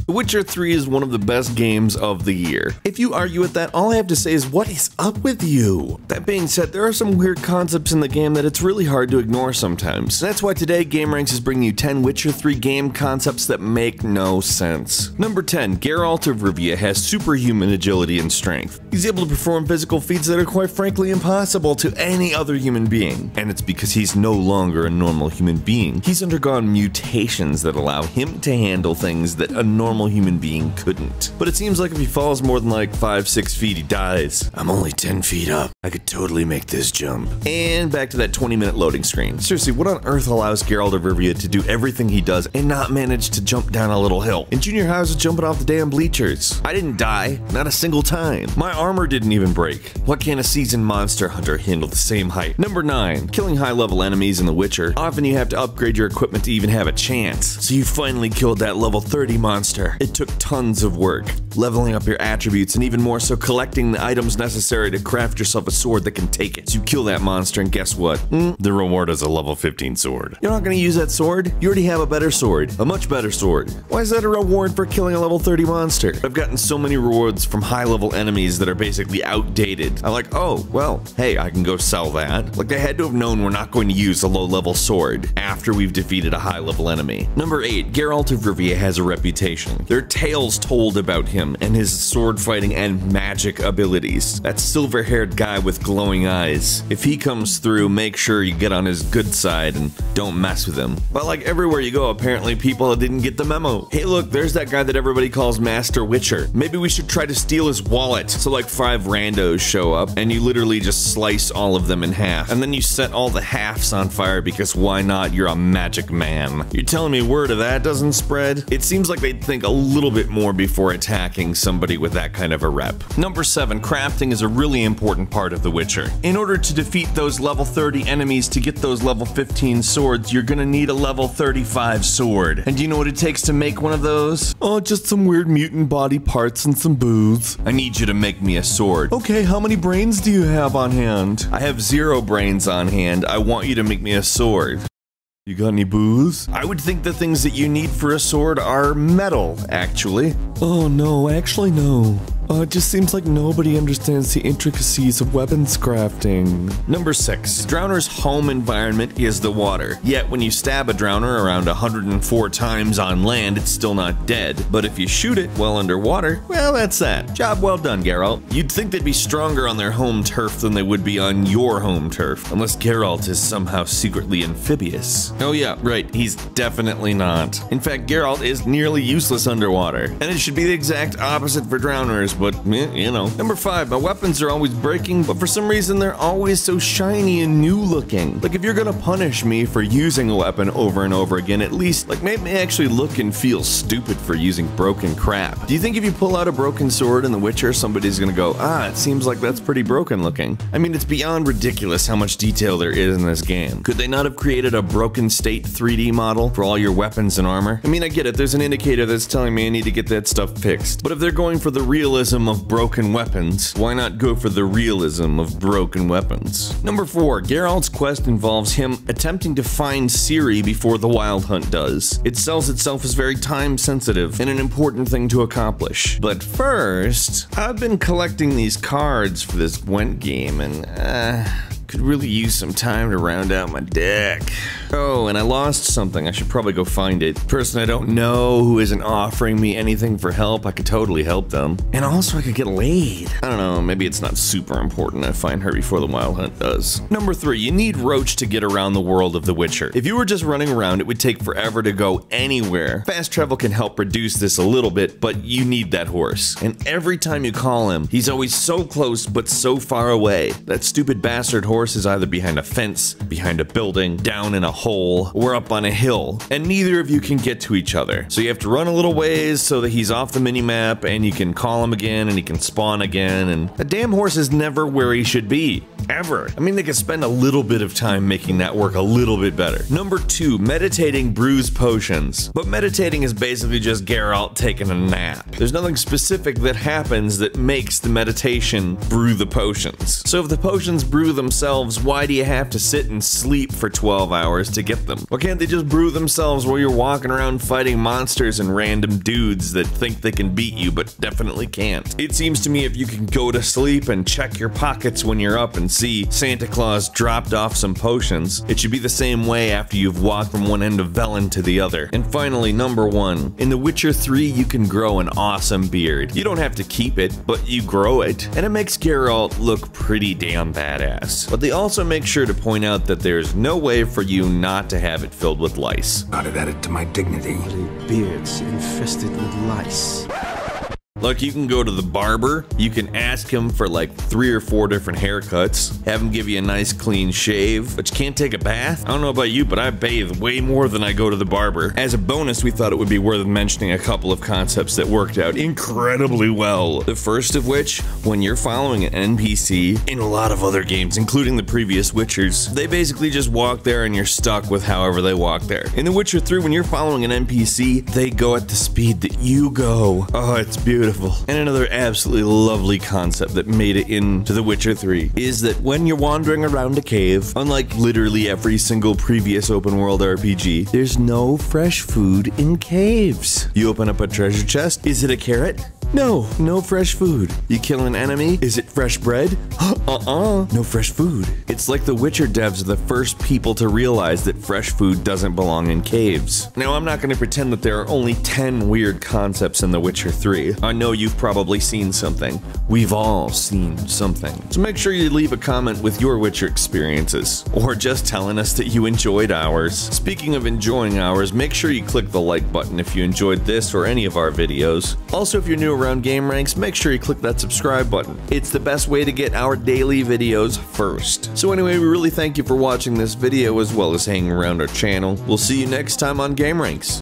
The Witcher 3 is one of the best games of the year. If you argue with that, all I have to say is, what is up with you? That being said, there are some weird concepts in the game that it's really hard to ignore sometimes. That's why today gameranx is bringing you 10 Witcher 3 game concepts that make no sense. Number 10, Geralt of Rivia has superhuman agility and strength. He's able to perform physical feats that are quite frankly impossible to any other human being. And it's because he's no longer a normal human being. He's undergone mutations that allow him to handle things that a normal human being couldn't. But it seems like if he falls more than like 5-6 feet, he dies. I'm only 10 feet up. I could totally make this jump. And back to that 20-minute loading screen. Seriously, what on earth allows Geralt of Rivia to do everything he does and not manage to jump down a little hill? In junior high, I was jumping off the damn bleachers. I didn't die, not a single time. My armor didn't even break. What can a seasoned monster hunter handle the same height? Number 9, killing high-level enemies in The Witcher. Often you have to upgrade your equipment to even have a chance. So you finally killed that level 30 monster. It took tons of work, leveling up your attributes and even more so collecting the items necessary to craft yourself a sword that can take it. So you kill that monster and guess what? The reward is a level 15 sword. You're not going to use that sword? You already have a better sword, a much better sword. Why is that a reward for killing a level 30 monster? I've gotten so many rewards from high level enemies that are basically outdated. I'm like, oh, well, hey, I can go sell that. Like, I had to have known we're not going to use a low level sword after we've defeated a high level enemy. Number 8, Geralt of Rivia has a reputation. There are tales told about him and his sword fighting and magic abilities. That silver-haired guy with glowing eyes. If he comes through, make sure you get on his good side and don't mess with him. But like everywhere you go, apparently people didn't get the memo. Hey look, there's that guy that everybody calls Master Witcher. Maybe we should try to steal his wallet. So like 5 randos show up and you literally just slice all of them in half. And then you set all the halves on fire because why not? You're a magic man. You're telling me word of that doesn't spread? It seems like they'd think a little bit more before attacking somebody with that kind of a rep. Number 7, crafting is a really important part of The Witcher. In order to defeat those level 30 enemies to get those level 15 swords, you're gonna need a level 35 sword. And do you know what it takes to make one of those? Oh, just some weird mutant body parts and some booze. I need you to make me a sword. Okay, how many brains do you have on hand? I have 0 brains on hand. I want you to make me a sword. You got any booze? I would think the things that you need for a sword are metal, actually. Oh no, actually no. It just seems like nobody understands the intricacies of weapons crafting. Number 6. Drowner's home environment is the water. Yet when you stab a drowner around 104 times on land, it's still not dead. But if you shoot it while underwater, well, that's that. Job well done, Geralt. You'd think they'd be stronger on their home turf than they would be on your home turf. Unless Geralt is somehow secretly amphibious. Oh yeah, right, he's definitely not. In fact, Geralt is nearly useless underwater. And it should be the exact opposite for drowners, but you know. Number 5, my weapons are always breaking, but for some reason they're always so shiny and new looking. Like if you're gonna punish me for using a weapon over and over again, at least like make me actually look and feel stupid for using broken crap. Do you think if you pull out a broken sword in The Witcher, somebody's gonna go, it seems like that's pretty broken looking? I mean, it's beyond ridiculous how much detail there is in this game. Could they not have created a broken state 3D model for all your weapons and armor? I mean, I get it, there's an indicator that's telling me I need to get that stuff fixed. But if they're going for the realism of broken weapons, why not go for the realism of broken weapons? Number 4, Geralt's Quest involves him attempting to find Ciri before the Wild Hunt does. It sells itself as very time sensitive and an important thing to accomplish. But first, I've been collecting these cards for this Gwent game and could really use some time to round out my deck. Oh, and I lost something. I should probably go find it. Person I don't know who isn't offering me anything for help, I could totally help them. And also I could get laid. I don't know, maybe it's not super important I find her before the Wild Hunt does. Number 3, you need Roach to get around the world of The Witcher. If you were just running around, it would take forever to go anywhere. Fast travel can help reduce this a little bit, but you need that horse. And every time you call him, he's always so close but so far away. That stupid bastard horse is either behind a fence, behind a building, down in a hole, or up on a hill, and neither of you can get to each other. So you have to run a little ways so that he's off the minimap and you can call him again and he can spawn again, and the damn horse is never where he should be. Ever. I mean, they could spend a little bit of time making that work a little bit better. Number 2, meditating brews potions. But meditating is basically just Geralt taking a nap. There's nothing specific that happens that makes the meditation brew the potions. So if the potions brew themselves, why do you have to sit and sleep for 12 hours to get them? Why can't they just brew themselves while you're walking around fighting monsters and random dudes that think they can beat you but definitely can't? It seems to me if you can go to sleep and check your pockets when you're up and see Santa Claus dropped off some potions, it should be the same way after you've walked from one end of Velen to the other. And finally, number 1. In The Witcher 3, you can grow an awesome beard. You don't have to keep it, but you grow it, and it makes Geralt look pretty damn badass. But they also make sure to point out that there's no way for you not to have it filled with lice. I'd have added to my dignity. Beards infested with lice. Look, you can go to the barber, you can ask him for like 3 or 4 different haircuts, have him give you a nice clean shave, but you can't take a bath? I don't know about you, but I bathe way more than I go to the barber. As a bonus, we thought it would be worth mentioning a couple of concepts that worked out incredibly well. The first of which, when you're following an NPC in a lot of other games, including the previous Witchers, they basically just walk there and you're stuck with however they walk there. In The Witcher 3, when you're following an NPC, they go at the speed that you go. Oh, it's beautiful. And another absolutely lovely concept that made it into The Witcher 3 is that when you're wandering around a cave, unlike literally every single previous open world RPG, there's no fresh food in caves. You open up a treasure chest, is it a carrot? No, no fresh food. You kill an enemy, is it fresh bread? No fresh food. It's like the Witcher devs are the first people to realize that fresh food doesn't belong in caves. Now, I'm not going to pretend that there are only 10 weird concepts in The Witcher 3. I know you've probably seen something. We've all seen something. So make sure you leave a comment with your Witcher experiences, or just telling us that you enjoyed ours. Speaking of enjoying ours, make sure you click the like button if you enjoyed this or any of our videos. Also, if you're new around gameranx, make sure you click that subscribe button. It's the best way to get our daily videos first. So anyway, we really thank you for watching this video as well as hanging around our channel. We'll see you next time on gameranx.